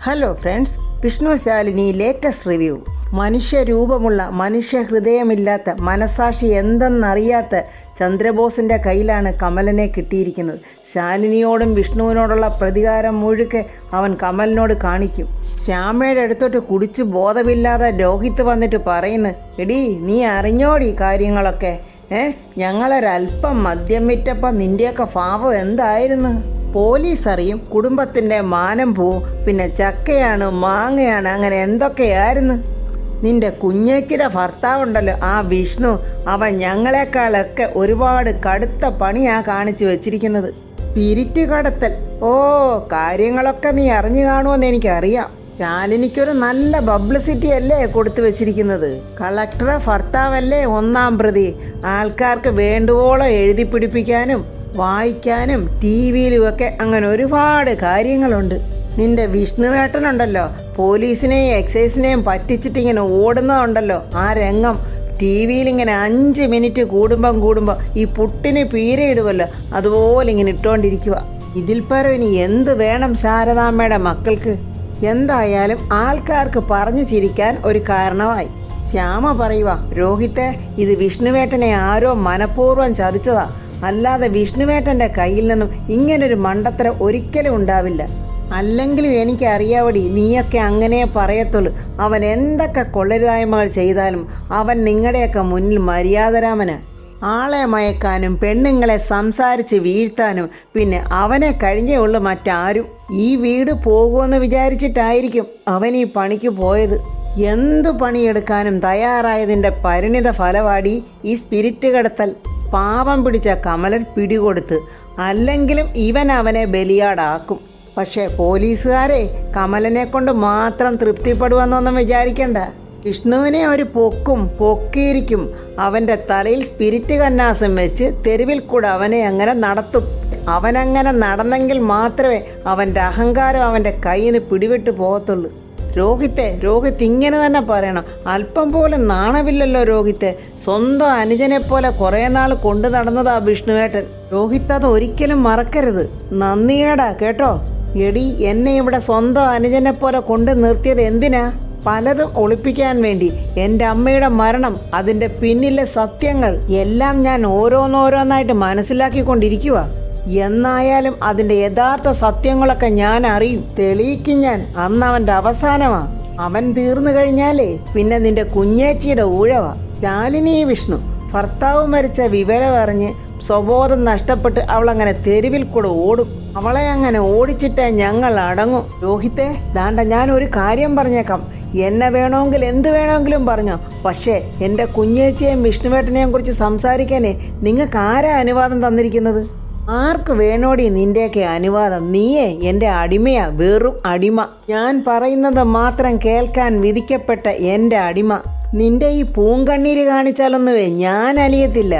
Hello friends, Vishnu Shalini latest review. മനുഷ്യരൂപമുള്ള, മനുഷ്യ ഹൃദയമില്ലാത്ത, മനസാക്ഷി എന്തെന്നറിയാത്ത ചന്ദ്രബോസിൻ്റെ കയ്യിലാണ് കമലിനെ കിട്ടിയിരിക്കുന്നത്. ശാലിനിയോടും വിഷ്ണുവിനോടുള്ള പ്രതികാരം മുഴുക്കെ അവൻ കമലിനോട് കാണിക്കും. ശ്യാമയുടെ അടുത്തോട്ട് കുടിച്ച് ബോധമില്ലാതെ രോഹിത് വന്നിട്ട് പറയുന്നു, എടീ നീ അറിഞ്ഞോടി കാര്യങ്ങളൊക്കെ, ഞങ്ങളൊരല്പം മദ്യം വിറ്റപ്പം നിൻ്റെയൊക്കെ ഭാവം എന്തായിരുന്നു? പോലീസ് അറിയും, കുടുംബത്തിൻ്റെ മാനം പോവും, പിന്നെ ചക്കയാണ് മാങ്ങയാണ്, അങ്ങനെ എന്തൊക്കെയായിരുന്നു. നിൻ്റെ കുഞ്ഞേച്ചിയുടെ ഭർത്താവുണ്ടല്ലോ ആ വിഷ്ണു, അവൻ ഞങ്ങളെക്കാളൊക്കെ ഒരുപാട് കടുത്ത പണിയാണ് കാണിച്ചു വച്ചിരിക്കുന്നത്. സ്പിരിറ്റ് കടത്തൽ. ഓ, കാര്യങ്ങളൊക്കെ നീ അറിഞ്ഞു കാണുമെന്ന് എനിക്കറിയാം. ശാലിനിക്കൊരു നല്ല പബ്ലിസിറ്റി അല്ലേ കൊടുത്തു വെച്ചിരിക്കുന്നത്. കളക്ടറെ ഭർത്താവല്ലേ ഒന്നാം പ്രതി. ആൾക്കാർക്ക് വേണ്ടുവോളം എഴുതി പിടിപ്പിക്കാനും വായിക്കാനും ടി വിയിലുമൊക്കെ അങ്ങനെ ഒരുപാട് കാര്യങ്ങളുണ്ട്. നിന്റെ വിഷ്ണുവേട്ടനുണ്ടല്ലോ, പോലീസിനെയും എക്സൈസിനെയും പറ്റിച്ചിട്ടിങ്ങനെ ഓടുന്നതുണ്ടല്ലോ ആ രംഗം. ടി വിയിലിങ്ങനെ 5 മിനിറ്റ് കൂടുമ്പം ഈ പുട്ടിന് പീരയിടുമല്ലോ, അതുപോലെ ഇങ്ങനെ ഇട്ടുകൊണ്ടിരിക്കുക. ഇതിൽ പരം ഇനി എന്ത് വേണം ശാരദാമ്മയുടെ മക്കൾക്ക്? എന്തായാലും ആൾക്കാർക്ക് പറഞ്ഞു ചിരിക്കാൻ ഒരു കാരണമായി. ശ്യാമ പറയുക, രോഹിത്തെ, ഇത് വിഷ്ണുവേട്ടനെ ആരോ മനഃപൂർവ്വം ചതിച്ചതാ, അല്ലാതെ വിഷ്ണുവേട്ടൻ്റെ കയ്യിൽ നിന്നും ഇങ്ങനൊരു മണ്ടത്തരം ഒരിക്കലും ഉണ്ടാവില്ല. അല്ലെങ്കിലും എനിക്കറിയാവടി, നീയൊക്കെ അങ്ങനെ പറയത്തുള്ളൂ. അവൻ എന്തൊക്കെ കൊള്ളരുതായ്മകൾ ചെയ്താലും അവൻ നിങ്ങളുടെയൊക്കെ മുന്നിൽ മര്യാദരാമന്. ആളെ മയക്കാനും പെണ്ണുങ്ങളെ സംസാരിച്ച് വീഴ്ത്താനും പിന്നെ അവനെ കഴിഞ്ഞേ ഉള്ളൂ മറ്റാരും. ഈ വീട് പോകുമെന്ന് വിചാരിച്ചിട്ടായിരിക്കും അവൻ ഈ പണിക്ക് പോയത്. എന്തു പണിയെടുക്കാനും തയ്യാറായതിൻ്റെ പരിണിത ഫലവാടി ഈ സ്പിരിറ്റ് കടത്തൽ. പാപം പിടിച്ച കമലൻ പിടികൊടുത്ത്, അല്ലെങ്കിലും ഇവൻ അവനെ ബലിയാടാക്കും. പക്ഷേ പോലീസുകാരെ കമലനെ കൊണ്ട് മാത്രം തൃപ്തിപ്പെടുവെന്നൊന്നും വിചാരിക്കണ്ട. വിഷ്ണുവിനെ ഒരു പൊക്കിയിരിക്കും. അവൻ്റെ തലയിൽ സ്പിരിറ്റ് കന്നാസം വെച്ച് തെരുവിൽ കൂടെ അവനെ അങ്ങനെ നടത്തും. അവനങ്ങനെ നടന്നെങ്കിൽ മാത്രമേ അവൻ്റെ അഹങ്കാരം അവൻ്റെ കയ്യിൽ നിന്ന് പിടിവിട്ട് പോകത്തുള്ളൂ. രോഹിത് ഇങ്ങനെ തന്നെ പറയണം. അല്പം പോലും നാണമില്ലല്ലോ രോഹിത്തെ. സ്വന്തം അനുജനെപ്പോലെ കുറേ നാൾ കൊണ്ടു നടന്നതാ വിഷ്ണുവേട്ടൻ. രോഹിത് അത് ഒരിക്കലും മറക്കരുത്. നന്ദിയേടാ കേട്ടോ. എടി, എന്നെ ഇവിടെ സ്വന്തം അനുജനെപ്പോലെ കൊണ്ട് നിർത്തിയത് എന്തിനാ? പലതും ഒളിപ്പിക്കാൻ വേണ്ടി. എൻ്റെ അമ്മയുടെ മരണം, അതിൻ്റെ പിന്നിലെ സത്യങ്ങൾ എല്ലാം ഞാൻ ഓരോന്നോരോന്നായിട്ട് മനസ്സിലാക്കിക്കൊണ്ടിരിക്കുക. എന്നായാലും അതിൻ്റെ യഥാർത്ഥ സത്യങ്ങളൊക്കെ ഞാൻ അറിയും, തെളിയിക്കും ഞാൻ. അന്ന് അവൻ്റെ അവസാനമാ. അവൻ തീർന്നു കഴിഞ്ഞാലേ പിന്നെ നിന്റെ കുഞ്ഞേച്ചിയുടെ ഊഴവാ. ശാലിനി വിഷ്ണു ഭർത്താവ് മരിച്ച വിവരം അറിഞ്ഞ് സ്വബോധം നഷ്ടപ്പെട്ട് അവളങ്ങനെ തെരുവിൽ കൂടെ ഓടും. അവളെ അങ്ങനെ ഓടിച്ചിട്ടേ ഞങ്ങൾ അടങ്ങും. രോഹിത്തെ, ദാണ്ട ഞാൻ ഒരു കാര്യം പറഞ്ഞേക്കാം. എന്നെ വേണമെങ്കിൽ എന്ത് വേണമെങ്കിലും പറഞ്ഞോ, പക്ഷേ എൻ്റെ കുഞ്ഞേച്ചിയെയും വിഷ്ണുവേട്ടനെയും കുറിച്ച് സംസാരിക്കാനേ നിങ്ങൾക്ക് ആരാ അനുവാദം തന്നിരിക്കുന്നത്? ആർക്ക് വേണോടി നിൻ്റെയൊക്കെ അനുവാദം? നീയേ എൻ്റെ അടിമയാ, വെറും അടിമ. ഞാൻ പറയുന്നത് മാത്രം കേൾക്കാൻ വിധിക്കപ്പെട്ട എൻ്റെ അടിമ. നിൻ്റെ ഈ പൂങ്കണ്ണീര് കാണിച്ചാലൊന്നുവേ ഞാൻ അലിയത്തില്ല.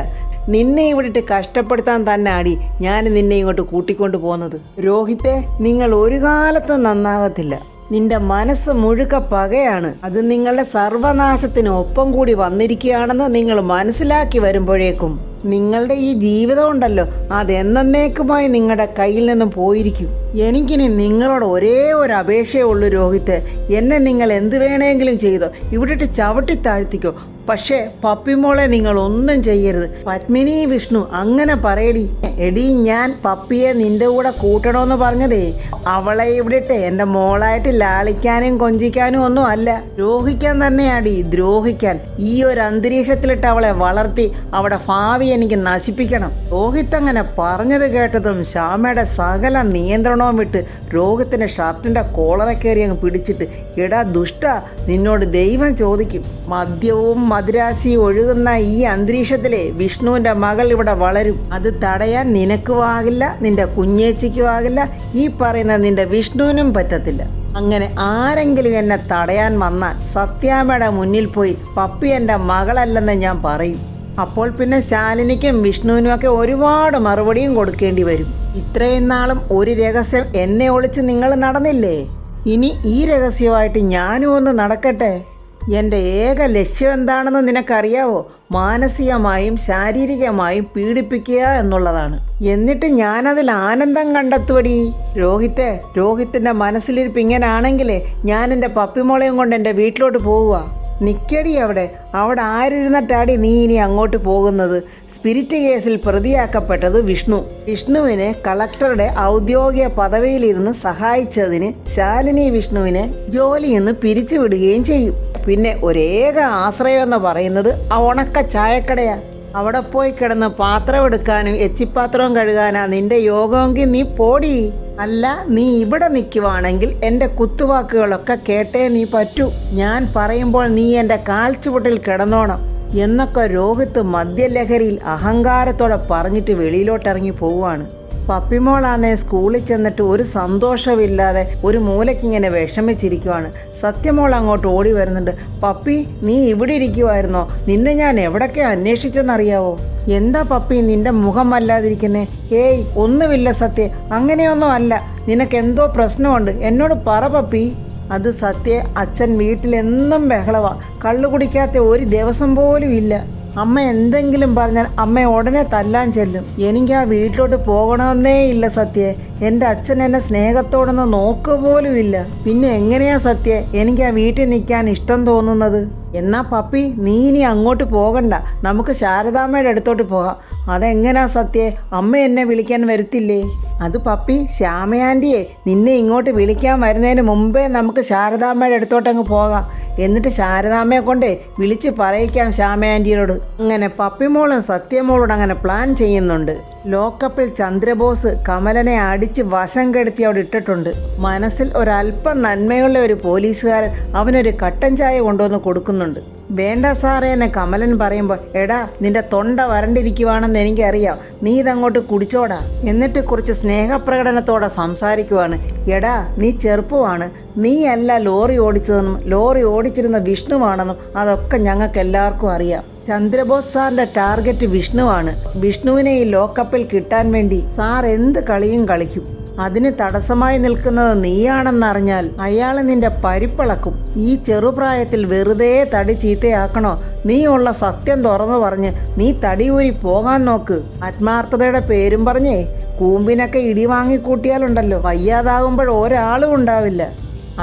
നിന്നെ ഇവിടിട്ട് കഷ്ടപ്പെടുത്താൻ തന്നെ അടി ഞാൻ നിന്നെ ഇങ്ങോട്ട് കൂട്ടിക്കൊണ്ടു പോകുന്നത്. രോഹിത്തെ, നിങ്ങൾ ഒരു കാലത്തും നന്നാകത്തില്ല. നിന്റെ മനസ്സ് മുഴുക്ക പകയാണ്. അത് നിങ്ങളുടെ സർവനാശത്തിന് ഒപ്പം കൂടി വന്നിരിക്കുകയാണെന്ന് നിങ്ങൾ മനസ്സിലാക്കി വരുമ്പോഴേക്കും നിങ്ങളുടെ ഈ ജീവിതം ഉണ്ടല്ലോ, അതെന്നേക്കുമായി നിങ്ങളുടെ കയ്യിൽ നിന്നും പോയിരിക്കും. എനിക്കിനി നിങ്ങളോട് ഒരേ ഒരു അപേക്ഷയേ ഉള്ളൂ രോഹിത്ത്. എന്നെ നിങ്ങൾ എന്ത് വേണമെങ്കിലും ചെയ്തോ, ഇവിടിട്ട് ചവിട്ടി താഴ്ത്തിക്കോ. പക്ഷേ പപ്പിമോളെ നിങ്ങൾ ഒന്നും ചെയ്യരുത്. പത്മിനി വിഷ്ണു അങ്ങനെ പറയടി. എടി, ഞാൻ പപ്പിയെ നിന്റെ കൂടെ കൂട്ടണമെന്ന് പറഞ്ഞതേ അവളെ ഇവിടിട്ട് എൻ്റെ മോളായിട്ട് ലാളിക്കാനും കൊഞ്ചിക്കാനും ഒന്നും അല്ല, ദ്രോഹിക്കാൻ തന്നെയാടി, ദ്രോഹിക്കാൻ. ഈ ഒരു അന്തരീക്ഷത്തിലിട്ട് അവളെ വളർത്തി അവിടെ ഭാവി എനിക്ക് നശിപ്പിക്കണം. രോഹിത് അങ്ങനെ പറഞ്ഞത് കേട്ടതും ശ്യാമയുടെ സകല നിയന്ത്രണവും വിട്ട് രോഹിത്തിൻ്റെ ഷർട്ടിൻ്റെ കോളറ കയറി അങ്ങ് പിടിച്ചിട്ട്, എടാ ദുഷ്ട, നിന്നോട് ദൈവം ചോദിക്കും. മദ്യവും മദ്രാസിയും ഒഴുകുന്ന ഈ അന്തരീക്ഷത്തിലെ വിഷ്ണുവിൻ്റെ മകൾ ഇവിടെ വളരും. അത് തടയാൻ നിനക്കും ആകില്ല, നിന്റെ കുഞ്ഞേച്ചിക്കും ആകില്ല, ഈ പറയുന്ന നിന്റെ വിഷ്ണുവിനും പറ്റത്തില്ല. അങ്ങനെ ആരെങ്കിലും എന്നെ തടയാൻ വന്നാൽ സത്യാമ്മയുടെ മുന്നിൽ പോയി പപ്പി എൻ്റെ മകളല്ലെന്ന് ഞാൻ പറയും. അപ്പോൾ പിന്നെ ശാലിനിക്കും വിഷ്ണുവിനുമൊക്കെ ഒരുപാട് മറുപടിയും കൊടുക്കേണ്ടി വരും. ഇത്രയും നാളും ഒരു രഹസ്യം എന്നെ ഒളിച്ച് നിങ്ങൾ നടന്നില്ലേ? ഇനി ഈ രഹസ്യമായിട്ട് ഞാനും ഒന്ന് നടക്കട്ടെ. എൻ്റെ ഏക ലക്ഷ്യം എന്താണെന്ന് നിനക്കറിയാവോ? മാനസികമായും ശാരീരികമായും പീഡിപ്പിക്കുക എന്നുള്ളതാണ്. എന്നിട്ട് ഞാനതിൽ ആനന്ദം കണ്ടെത്തുവടി. രോഹിത്തിൻ്റെ മനസ്സിലിരിപ്പ് ഇങ്ങനാണെങ്കിലേ ഞാൻ എൻ്റെ പപ്പിമോളെയും കൊണ്ട് എൻ്റെ വീട്ടിലോട്ട് പോവുക. നിക്കടി അവിടെ ആരിരുന്നിട്ടാടി നീ ഇനി അങ്ങോട്ട് പോകുന്നത്? സ്പിരിറ്റ് കേസിൽ പ്രതിയാക്കപ്പെട്ടത് വിഷ്ണുവിനെ കളക്ടറുടെ ഔദ്യോഗിക പദവിയിലിരുന്ന് സഹായിച്ചതിന് ശാലിനി വിഷ്ണുവിനെ ജോലിയിൽ നിന്ന് പിരിച്ചുവിടുകയും ചെയ്യും. പിന്നെ ഒരേക ആശ്രയം എന്ന് പറയുന്നത് ആ ഉണക്ക ചായക്കടയാ. അവിടെ പോയി കിടന്ന് പാത്രം എടുക്കാനും എച്ചിപ്പാത്രവും കഴുകാനാ നിന്റെ യോഗമെങ്കിൽ നീ പോടി. അല്ല, നീ ഇവിടെ നിൽക്കുവാണെങ്കിൽ എൻ്റെ കുത്തുവാക്കുകളൊക്കെ കേട്ടേ നീ പറ്റൂ. ഞാൻ പറയുമ്പോൾ നീ എൻ്റെ കാൽച്ചുവട്ടിൽ കിടന്നോണം എന്നൊക്കെ രോഹിത്ത് മദ്യലഹരിയിൽ അഹങ്കാരത്തോടെ പറഞ്ഞിട്ട് വെളിയിലോട്ടിറങ്ങി പോവുകയാണ്. പപ്പിമോളാന്നെ സ്കൂളിൽ ചെന്നിട്ട് ഒരു സന്തോഷമില്ലാതെ ഒരു മൂലയ്ക്കിങ്ങനെ വിഷമിച്ചിരിക്കുവാണ്. സത്യമോൾ അങ്ങോട്ട് ഓടി വരുന്നുണ്ട്. പപ്പി, നീ ഇവിടെ ഇരിക്കുമായിരുന്നോ? നിന്നെ ഞാൻ എവിടൊക്കെ അന്വേഷിച്ചെന്നറിയാവോ? എന്താ പപ്പി നിന്റെ മുഖം വല്ലാതിരിക്കുന്നേ? ഏയ് ഒന്നുമില്ല സത്യ, അങ്ങനെയൊന്നും അല്ല. നിനക്കെന്തോ പ്രശ്നമുണ്ട്, എന്നോട് പറ പപ്പി. അത് സത്യ, അച്ഛൻ വീട്ടിലെന്നും ബഹളവാ. കള്ളു കുടിക്കാത്ത ഒരു ദിവസം പോലും ഇല്ല. അമ്മ എന്തെങ്കിലും പറഞ്ഞാൽ അമ്മ ഉടനെ തല്ലാൻ ചെല്ലും. എനിക്ക് ആ വീട്ടിലോട്ട് പോകണമെന്നേ ഇല്ല സത്യെ. എൻ്റെ അച്ഛൻ എന്നെ സ്നേഹത്തോടൊന്ന് നോക്കുക പോലും ഇല്ല. പിന്നെ എങ്ങനെയാ സത്യെ എനിക്ക് ആ വീട്ടിൽ നിൽക്കാൻ ഇഷ്ടം തോന്നുന്നത്? എന്നാ പപ്പി, നീ ഇനി അങ്ങോട്ട് പോകണ്ട, നമുക്ക് ശാരദാമ്മയുടെ അടുത്തോട്ട് പോകാം. അതെങ്ങനാ സത്യെ? അമ്മ എന്നെ വിളിക്കാൻ വരത്തില്ലേ? അത് പപ്പി, ശ്യാമയാൻ്റിയെ നിന്നെ ഇങ്ങോട്ട് വിളിക്കാൻ വരുന്നതിന് മുമ്പേ നമുക്ക് ശാരദാമ്മയുടെ അടുത്തോട്ടങ്ങ് പോകാം. എന്നിട്ട് ശാരദാമ്മയെ കൊണ്ട് വിളിച്ച് പറയിക്കാം ശ്യാമയാൻ്റിയോട്. അങ്ങനെ പപ്പിമോളും സത്യമോളോട് അങ്ങനെ പ്ലാൻ ചെയ്യുന്നുണ്ട്. ലോക്കപ്പിൽ ചന്ദ്രബോസ് കമലനെ അടിച്ച് വശം കെടുത്തി അവിടെ ഇട്ടിട്ടുണ്ട്. മനസ്സിൽ ഒരല്പം നന്മയുള്ള ഒരു പോലീസുകാരൻ അവനൊരു കട്ടൻ ചായ കൊണ്ടുവന്ന് കൊടുക്കുന്നുണ്ട്. വേണ്ട സാറേ എന്ന് കമലൻ പറയുമ്പോൾ, എടാ നിന്റെ തൊണ്ട വരണ്ടിരിക്കുവാണെന്ന് എനിക്കറിയാം, നീ ഇതങ്ങോട്ട് കുടിച്ചോടാ. എന്നിട്ട് കുറച്ച് സ്നേഹപ്രകടനത്തോടെ സംസാരിക്കുവാണ്. എടാ നീ ചെറുപ്പമാണ്, നീയല്ല ലോറി ഓടിച്ചതെന്നും ലോറി ഓടിച്ചിരുന്ന വിഷ്ണുവാണെന്നും അതൊക്കെ ഞങ്ങൾക്ക് എല്ലാവർക്കും അറിയാം. ചന്ദ്രബോസ് സാറിൻ്റെ ടാർഗറ്റ് വിഷ്ണുവാണ്. വിഷ്ണുവിനെ ഈ ലോക്കപ്പിൽ കിട്ടാൻ വേണ്ടി സാർ എന്ത് കളിയും കളിക്കും. അതിന് തടസ്സമായി നിൽക്കുന്നത് നീയാണെന്നറിഞ്ഞാൽ അയാൾ നിന്റെ പരിപ്പിളക്കും. ഈ ചെറുപ്രായത്തിൽ വെറുതെ തടി ചീത്തയാക്കണോ? നീ ഉള്ള സത്യം തുറന്നു പറഞ്ഞ് നീ തടിയൂരി പോകാൻ നോക്ക്. ആത്മാർത്ഥതയുടെ പേരും പറഞ്ഞേ കൂമ്പിനൊക്കെ ഇടി വാങ്ങിക്കൂട്ടിയാലുണ്ടല്ലോ, വയ്യാതാകുമ്പോൾ ഒരാളും ഉണ്ടാവില്ല.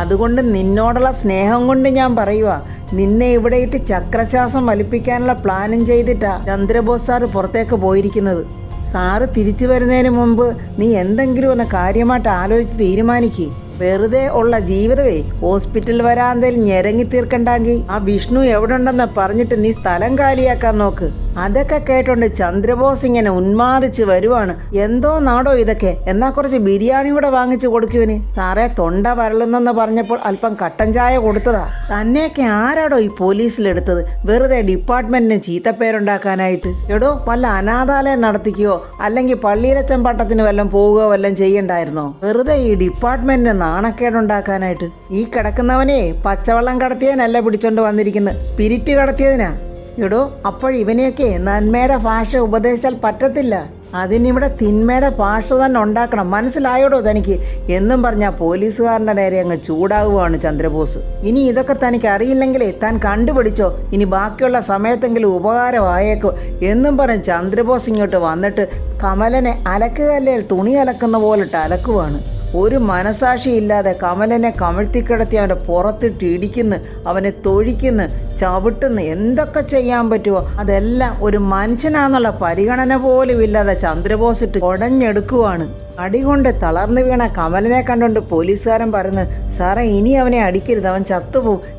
അതുകൊണ്ട് നിന്നോടുള്ള സ്നേഹം കൊണ്ട് ഞാൻ പറയുക, നിന്നെ ഇവിടെ ഇട്ട് ചക്രശ്വാസം വലിപ്പിക്കാനുള്ള പ്ലാനും ചെയ്തിട്ടാ ചന്ദ്രബോസ് സാറ് പുറത്തേക്ക് പോയിരിക്കുന്നത്. സാറ് തിരിച്ചു വരുന്നതിന് മുമ്പ് നീ എന്തെങ്കിലും ഒന്ന് കാര്യമായിട്ട് ആലോചിച്ച് തീരുമാനിക്കുക. വെറുതെ ഉള്ള ജീവിതമേ ഹോസ്പിറ്റൽ വരാന്തയിൽ ഞെരങ്ങി തീർക്കണ്ടെങ്കിൽ ആ വിഷ്ണു എവിടെ ഉണ്ടെന്ന് പറഞ്ഞിട്ട് നീ സ്ഥലം കാലിയാക്കാൻ നോക്ക്. അതൊക്കെ കേട്ടോണ്ട് ചന്ദ്രബോസ് ഇങ്ങനെ ഉന്മാദിച്ച് വരുവാണ്. എന്തോ നാടോ ഇതൊക്കെ, എന്നാ കുറച്ച് ബിരിയാണി കൂടെ വാങ്ങിച്ചു കൊടുക്കുവിന്. സാറേ തൊണ്ട വരളുന്നെന്ന് പറഞ്ഞപ്പോൾ അല്പം കട്ടൻ ചായ കൊടുത്തതാ. തന്നെയൊക്കെ ആരാടോ ഈ പോലീസിലെടുത്തത്? വെറുതെ ഡിപ്പാർട്ട്മെന്റിന് ചീത്തപ്പേരുണ്ടാക്കാനായിട്ട്. എടോ വല്ല അനാഥാലയം നടത്തിക്കുകയോ അല്ലെങ്കിൽ പള്ളിയിലച്ചൻ പട്ടത്തിന് വല്ലതും പോവുകയോ വല്ലതും ചെയ്യണ്ടായിരുന്നോ? വെറുതെ ഈ ഡിപ്പാർട്ട്മെന്റിന് നാണക്കേടുണ്ടാക്കാനായിട്ട്. ഈ കിടക്കുന്നവനെ പച്ചവെള്ളം കടത്തിയതിനല്ല പിടിച്ചോണ്ട് വന്നിരിക്കുന്നത്, സ്പിരിറ്റ് കടത്തിയതിനാ. എടോ അപ്പോഴിവനെയൊക്കെ നന്മയുടെ ഭാഷ ഉപദേശിച്ചാൽ പറ്റത്തില്ല. അതിനിവിടെ തിന്മയുടെ ഭാഷ തന്നെ ഉണ്ടാക്കണം, മനസ്സിലായോടോ തനിക്ക് എന്നും പറഞ്ഞാൽ പോലീസുകാരൻ്റെ നേരെ അങ്ങ് ചൂടാവുകയാണ് ചന്ദ്രബോസ്. ഇനി ഇതൊക്കെ തനിക്ക് അറിയില്ലെങ്കിലേ താൻ കണ്ടുപിടിച്ചോ, ഇനി ബാക്കിയുള്ള സമയത്തെങ്കിലും ഉപകാരമായേക്കോ എന്നും പറഞ്ഞ് ചന്ദ്രബോസ് ഇങ്ങോട്ട് വന്നിട്ട് കമലനെ അലക്കുകല്ലിൽ തുണി അലക്കുന്ന പോലിട്ട് അലക്കുവാണ്. ഒരു മനസാക്ഷിയില്ലാതെ കമലനെ കമഴ്ത്തിക്കിടത്തി അവൻ്റെ പുറത്തിട്ട് ഇടിക്കുന്നു, അവനെ തൊഴിക്കുന്നു, ചവിട്ടുന്നു. എന്തൊക്കെ ചെയ്യാൻ പറ്റുമോ അതെല്ലാം ഒരു മനുഷ്യനാന്നുള്ള പരിഗണന പോലും ഇല്ലാതെ ചന്ദ്രബോസ് ഇട്ട് ഉടഞ്ഞെടുക്കുവാണ്. അടികൊണ്ട് തളർന്നു വീണ കമലിനെ കണ്ടുകൊണ്ട് പോലീസുകാരൻ പറയുന്നു, സാറേ ഇനി അവനെ അടിക്കരുത്, അവൻ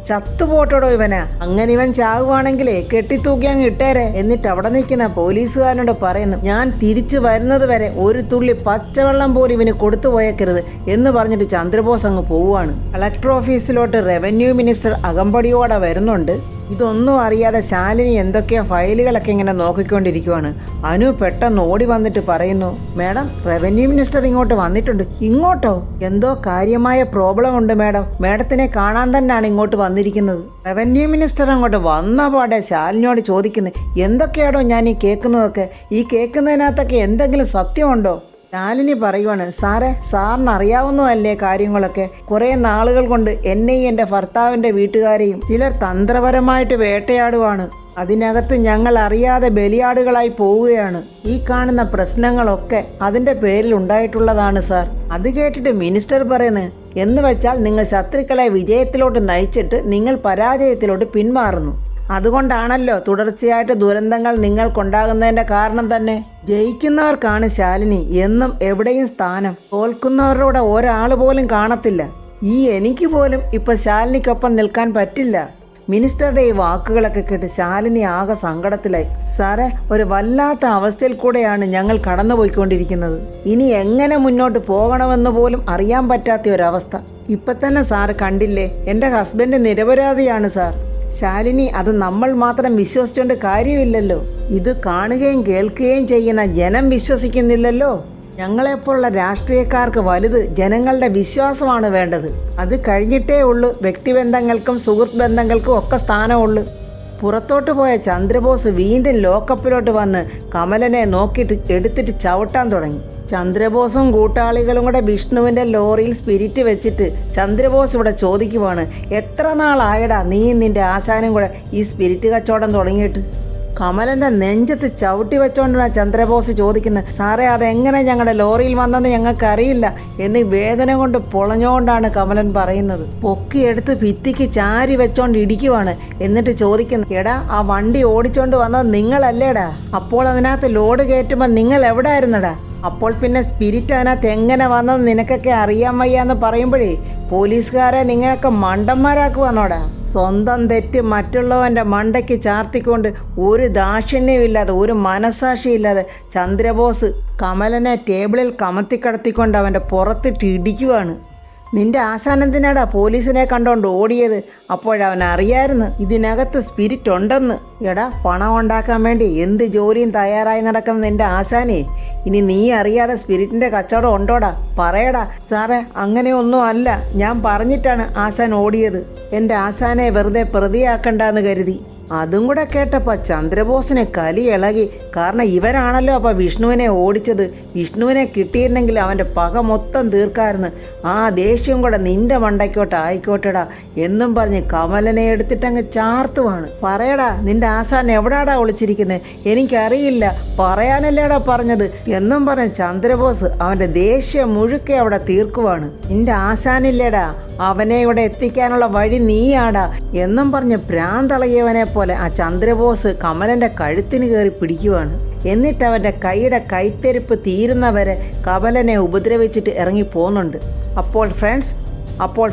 ചത്തുപോട്ടോടോ ഇവനാ. അങ്ങനെ ഇവൻ ചാവുവാണെങ്കിലേ കെട്ടിത്തൂക്കി അങ്ങ് ഇട്ടേരെ. എന്നിട്ട് അവിടെ നിൽക്കുന്ന പോലീസുകാരനോട് പറയുന്നു, ഞാൻ തിരിച്ചു വരുന്നത് വരെ ഒരു തുള്ളി പച്ചവെള്ളം പോലും ഇവന് കൊടുത്തു പോയേക്കരുത് എന്ന് പറഞ്ഞിട്ട് ചന്ദ്രബോസ് അങ്ങ് പോവുകയാണ്. കളക്ടർ ഓഫീസിലോട്ട് റവന്യൂ മിനിസ്റ്റർ അകമ്പടിയോടെ വരുന്നുണ്ട്. ഇതൊന്നും അറിയാതെ ശാലിനി എന്തൊക്കെയോ ഫയലുകളൊക്കെ ഇങ്ങനെ നോക്കിക്കൊണ്ടിരിക്കുവാണ്. അനു പെട്ടെന്ന് ഓടി വന്നിട്ട് പറയുന്നു, മാഡം റവന്യൂ മിനിസ്റ്റർ ഇങ്ങോട്ട് വന്നിട്ടുണ്ട്. ഇങ്ങോട്ടോ? എന്തോ കാര്യമായ പ്രോബ്ലം ഉണ്ട് മാഡം, മാഡത്തിനെ കാണാൻ തന്നെയാണ് ഇങ്ങോട്ട് വന്നിരിക്കുന്നത്. റവന്യൂ മിനിസ്റ്റർ അങ്ങോട്ട് വന്ന പാടെ ശാലിനിയോട് ചോദിക്കുന്നത്, എന്തൊക്കെയാണോ ഞാൻ ഈ കേൾക്കുന്നതൊക്കെ? ഈ കേൾക്കുന്നതിനകത്തൊക്കെ എന്തെങ്കിലും സത്യമുണ്ടോ? ശാലിനി പറയുവാണ്, സാറേ സാറിന് അറിയാവുന്നതല്ലേ കാര്യങ്ങളൊക്കെ. കുറേ നാളുകൾ കൊണ്ട് എന്നെയും എൻ്റെ ഭർത്താവിൻ്റെ വീട്ടുകാരെയും ചിലർ തന്ത്രപരമായിട്ട് വേട്ടയാടുവാണ്. അതിനകത്ത് ഞങ്ങൾ അറിയാതെ ബലിയാടുകളായി പോവുകയാണ്. ഈ കാണുന്ന പ്രശ്നങ്ങളൊക്കെ അതിൻ്റെ പേരിൽ ഉണ്ടായിട്ടുള്ളതാണ് സാർ. അത് കേട്ടിട്ട് മിനിസ്റ്റർ പറയുന്നത്, എന്ന് വെച്ചാൽ നിങ്ങൾ ശത്രുക്കളെ വിജയത്തിലോട്ട് നയിച്ചിട്ട് നിങ്ങൾ പരാജയത്തിലോട്ട് പിന്മാറുന്നു. അതുകൊണ്ടാണല്ലോ തുടർച്ചയായിട്ട് ദുരന്തങ്ങൾ നിങ്ങൾക്കുണ്ടാകുന്നതിൻ്റെ കാരണം തന്നെ. ജയിക്കുന്നവർക്കാണ് ശാലിനി എന്നും എവിടെയും സ്ഥാനം. തോൽക്കുന്നവരുടെ ഒരാൾ പോലും കാണത്തില്ല. എനിക്ക് പോലും ഇപ്പം ശാലിനിക്കൊപ്പം നിൽക്കാൻ പറ്റില്ല. മിനിസ്റ്ററുടെ ഈ വാക്കുകളൊക്കെ കേട്ട് ശാലിനി ആകെ സങ്കടത്തിലായി. സാറേ, ഒരു വല്ലാത്ത അവസ്ഥയിൽ കൂടെയാണ് ഞങ്ങൾ കടന്നുപോയിക്കൊണ്ടിരിക്കുന്നത്. ഇനി എങ്ങനെ മുന്നോട്ട് പോകണമെന്ന് പോലും അറിയാൻ പറ്റാത്ത ഒരവസ്ഥ. ഇപ്പം തന്നെ സാറ് കണ്ടില്ലേ, എൻ്റെ ഹസ്ബൻഡ് നിരപരാധിയാണ് സാർ. ശാലിനി, അത് നമ്മൾ മാത്രം വിശ്വസിച്ചുകൊണ്ട് കാര്യമില്ലല്ലോ. ഇത് കാണുകയും കേൾക്കുകയും ചെയ്യുന്ന ജനം വിശ്വസിക്കുന്നില്ലല്ലോ. ഞങ്ങളെപ്പോലുള്ള രാഷ്ട്രീയക്കാർക്ക് വലുത് ജനങ്ങളുടെ വിശ്വാസമാണ് വേണ്ടത്. അത് കഴിഞ്ഞിട്ടേ ഉള്ളൂ വ്യക്തിബന്ധങ്ങൾക്കും സുഹൃത്ത് ബന്ധങ്ങൾക്കും ഒക്കെ സ്ഥാനമുള്ളൂ. പുറത്തോട്ട് പോയ ചന്ദ്രബോസ് വീണ്ടും ലോക്കപ്പിലോട്ട് വന്ന് കമലനെ നോക്കിയിട്ട് എടുത്തിട്ട് ചവിട്ടാൻ തുടങ്ങി. ചന്ദ്രബോസും കൂട്ടാളികളും കൂടെ വിഷ്ണുവിൻ്റെ ലോറിയിൽ സ്പിരിറ്റ് വെച്ചിട്ട് ചന്ദ്രബോസ് ഇവിടെ ചോദിക്കുവാണ്, എത്ര നാളായടാ നീ നിൻ്റെ ആശാനും കൂടെ ഈ സ്പിരിറ്റ് കച്ചവടം തുടങ്ങിയിട്ട്? കമലൻ്റെ നെഞ്ചത്ത് ചവിട്ടി വെച്ചോണ്ടാണ് ചന്ദ്രബോസ് ചോദിക്കുന്നത്. സാറേ, അതെങ്ങനെ ഞങ്ങളുടെ ലോറിയിൽ വന്നെന്ന് ഞങ്ങൾക്കറിയില്ല എന്ന് വേദന കൊണ്ട് പൊളഞ്ഞുകൊണ്ടാണ് കമലൻ പറയുന്നത്. പൊക്കിയെടുത്ത് ഭിത്തിക്ക് ചാരി വെച്ചോണ്ട് ഇടിക്കുവാണ്. എന്നിട്ട് ചോദിക്കുന്നു, എടാ ആ വണ്ടി ഓടിച്ചോണ്ട് വന്നത് നിങ്ങളല്ലേടാ? അപ്പോൾ അതിനകത്ത് ലോഡ് കയറ്റുമ്പോൾ നിങ്ങൾ എവിടെ ആയിരുന്നടാ? അപ്പോൾ പിന്നെ സ്പിരിറ്റ് അതിനകത്ത് എങ്ങനെ വന്നത് നിനക്കൊക്കെ അറിയാൻ വയ്യാന്ന് പറയുമ്പോഴേ പോലീസുകാരെ നിങ്ങളൊക്കെ മണ്ടന്മാരാക്കുവാന്നോടാ. സ്വന്തം തെറ്റ് മറ്റുള്ളവൻ്റെ മണ്ടയ്ക്ക് ചാർത്തിക്കൊണ്ട് ഒരു ദാക്ഷിണ്യമില്ലാതെ ഒരു മനസാക്ഷിയില്ലാതെ ചന്ദ്രബോസ് കമലനെ ടേബിളിൽ കമത്തിക്കടത്തിക്കൊണ്ട് അവൻ്റെ പുറത്തിട്ട് ഇടിക്കുവാണ്. നിന്റെ ആശാനെന്തിനാടാ പോലീസിനെ കണ്ടോണ്ട് ഓടിയത്? അപ്പോഴവൻ അറിയായിരുന്നു ഇതിനകത്ത് സ്പിരിറ്റ് ഉണ്ടെന്ന്. എടാ, പണം ഉണ്ടാക്കാൻ വേണ്ടി എന്ത് ജോലിയും തയ്യാറായി നടക്കുന്ന നിന്റെ ആശാനെ ഇനി നീ അറിയാതെ സ്പിരിറ്റിൻ്റെ കച്ചവടം ഉണ്ടോടാ? പറയടാ. സാറേ, അങ്ങനെയൊന്നും അല്ല. ഞാൻ പറഞ്ഞിട്ടാണ് ആശാൻ ഓടിയത്. എൻ്റെ ആശാനെ വെറുതെ പ്രതിയാക്കണ്ടെന്ന് കരുതി. അതും കൂടെ കേട്ടപ്പോൾ ചന്ദ്രബോസിനെ കലി ഇളകി. കാരണം ഇവരാണല്ലോ അപ്പോൾ വിഷ്ണുവിനെ ഓടിച്ചത്. വിഷ്ണുവിനെ കിട്ടിയിരുന്നെങ്കിൽ അവൻ്റെ പക മൊത്തം തീർക്കായിരുന്നു. ആ ദേഷ്യം കൂടെ നിന്റെ മണ്ടയ്ക്കോട്ട് ആയിക്കോട്ടെടാ എന്നും പറഞ്ഞ് കമലനെ എടുത്തിട്ടങ്ങ് ചാർത്തുവാണ്. പറയടാ, നിന്റെ ആശാൻ എവിടാടാ ഒളിച്ചിരിക്കുന്നത്? എനിക്കറിയില്ല, പറയാനല്ലേടാ പറഞ്ഞത് എന്നും പറഞ്ഞ് ചന്ദ്രബോസ് അവൻ്റെ ദേഷ്യം മുഴുക്കെ അവിടെ തീർക്കുവാണ്. നിന്റെ ആശാനില്ലേടാ, അവനെ ഇവിടെ എത്തിക്കാനുള്ള വഴി നീയാടാ എന്നും പറഞ്ഞ് ഭ്രാന്തളകിയവനെ പോലെ ആ ചന്ദ്രബോസ് കമലൻ്റെ കഴുത്തിന് കയറി പിടിക്കുവാണ്. എന്നിട്ട് അവൻ്റെ കൈയുടെ കൈത്തെരുപ്പ് തീരുന്നവരെ കമലനെ ഉപദ്രവിച്ചിട്ട് ഇറങ്ങി പോകുന്നുണ്ട്. അപ്പോൾ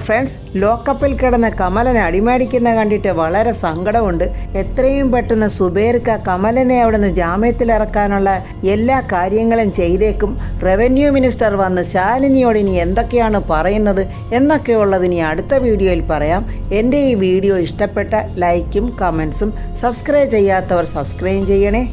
ഫ്രണ്ട്സ് ലോക്കപ്പിൽ കിടന്ന കമലനെ അടിമേടിക്കുന്ന കണ്ടിട്ട് വളരെ സങ്കടമുണ്ട്. എത്രയും പെട്ടെന്ന് സുബൈർക്ക് കമലനെ അവിടെ നിന്ന് ജാമ്യത്തിലിറക്കാനുള്ള എല്ലാ കാര്യങ്ങളും ചെയ്തേക്കും. റവന്യൂ മിനിസ്റ്റർ വന്ന് ശാലിനിയോട് ഇനി എന്തൊക്കെയാണ് പറയുന്നത് എന്നൊക്കെയുള്ളത് ഇനി അടുത്ത വീഡിയോയിൽ പറയാം. എൻ്റെ ഈ വീഡിയോ ഇഷ്ടപ്പെട്ട ലൈക്കും കമൻസും സബ്സ്ക്രൈബ് ചെയ്യാത്തവർ സബ്സ്ക്രൈബ് ചെയ്യണേ.